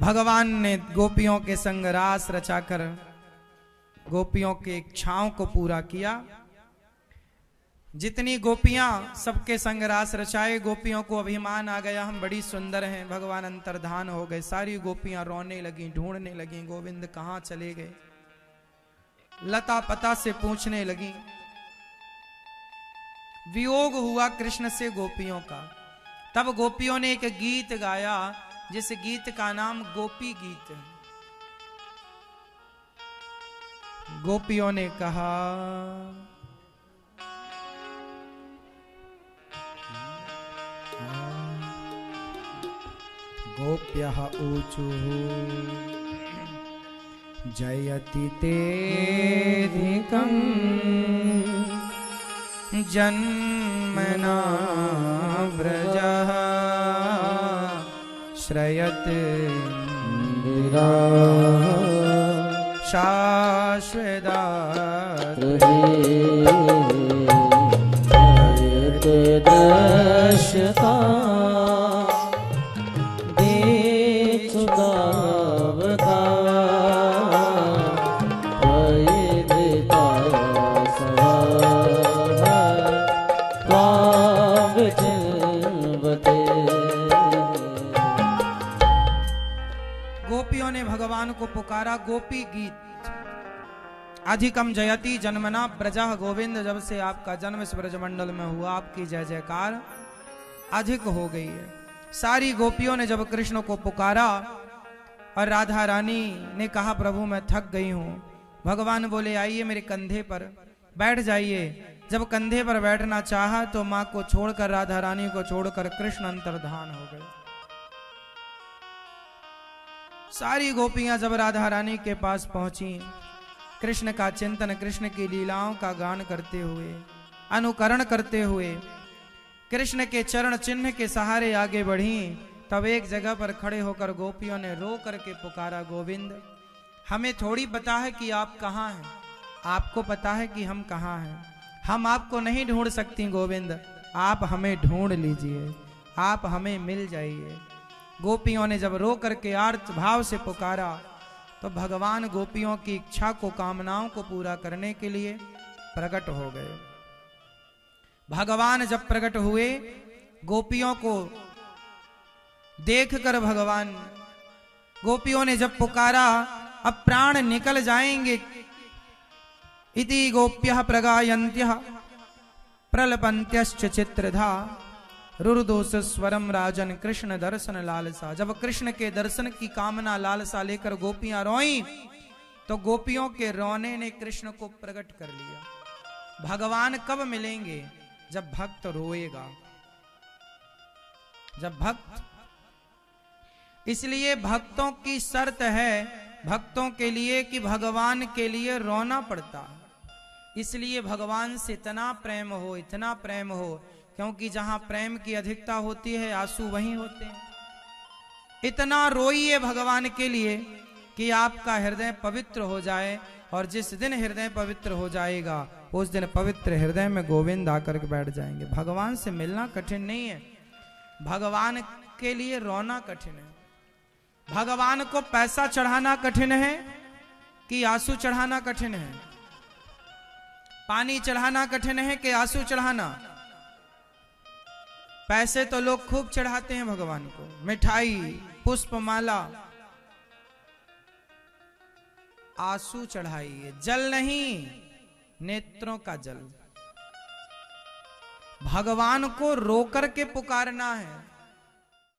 भगवान ने गोपियों के संग रास रचाकर गोपियों के इच्छाओं को पूरा किया। जितनी गोपियां सबके संग रास रचाए, गोपियों को अभिमान आ गया हम बड़ी सुंदर हैं। भगवान अंतर्धान हो गए, सारी गोपियां रोने लगी, ढूंढने लगी गोविंद कहां चले गए, लता पता से पूछने लगी। वियोग हुआ कृष्ण से गोपियों का। तब गोपियों ने एक गीत गाया जिस गीत का नाम गोपी गीत है। गोपियों ने कहा गोप्यः ऊचुः जयति तेऽधिकं जन्मना व्रजः श्रयते इंदिरा शाश्वतात् दृश्यता गोपियों ने भगवान को पुकारा। गोपी गीत अधिकम जयति जन्मना ब्रजः गोविंद, जब से आपका जन्म इस ब्रजमंडल में हुआ आपकी जय जयकार अधिक हो गई है। सारी गोपियों ने जब कृष्ण को पुकारा और राधा रानी ने कहा प्रभु मैं थक गई हूं, भगवान बोले आइए मेरे कंधे पर बैठ जाइए। जब कंधे पर बैठना चाहा तो मां को छोड़कर, राधा रानी को छोड़कर कृष्ण अंतर्धान हो गए। सारी गोपियां जब राधा रानी के पास पहुंची, कृष्ण का चिंतन, कृष्ण की लीलाओं का गान करते हुए, अनुकरण करते हुए कृष्ण के चरण चिन्ह के सहारे आगे बढ़ी। तब एक जगह पर खड़े होकर गोपियों ने रो करके पुकारा गोविंद हमें थोड़ी पता है कि आप कहाँ हैं, आपको पता है कि हम कहाँ हैं, हम आपको नहीं ढूंढ सकती गोविंद, आप हमें ढूंढ लीजिए, आप हमें मिल जाइए। गोपियों ने जब रो करके आर्त भाव से पुकारा तो भगवान गोपियों की इच्छा को, कामनाओं को पूरा करने के लिए प्रकट हो गए। भगवान जब प्रकट हुए, गोपियों को देखकर भगवान, गोपियों ने जब पुकारा अब प्राण निकल जाएंगे, इति गोप्यः प्रगायन्त्यः प्रलपन्त्यश्च चित्रधा रुरुदोष स्वरम राजन कृष्ण दर्शन लालसा। जब कृष्ण के दर्शन की कामना लालसा लेकर गोपियां रोईं तो गोपियों के रोने ने कृष्ण को प्रकट कर लिया। भगवान कब मिलेंगे? जब भक्त रोएगा, जब भक्त, इसलिए भक्तों की शर्त है भक्तों के लिए कि भगवान के लिए रोना पड़ता है। इसलिए भगवान से इतना प्रेम हो, इतना प्रेम हो, क्योंकि जहां प्रेम की अधिकता होती है आंसू वहीं होते हैं। इतना रोइए भगवान के लिए कि आपका हृदय पवित्र हो जाए, और जिस दिन हृदय पवित्र हो जाएगा उस दिन पवित्र हृदय में गोविंद आकर के बैठ जाएंगे। भगवान से मिलना कठिन नहीं है, भगवान के लिए रोना कठिन है। भगवान को पैसा चढ़ाना कठिन है कि आंसू चढ़ाना कठिन है? पानी चढ़ाना कठिन है कि आंसू चढ़ाना? पैसे तो लोग खूब चढ़ाते हैं भगवान को, मिठाई, पुष्पमाला, आंसू चढ़ाइए, जल नहीं, नेत्रों का जल। भगवान को रोकर के पुकारना है।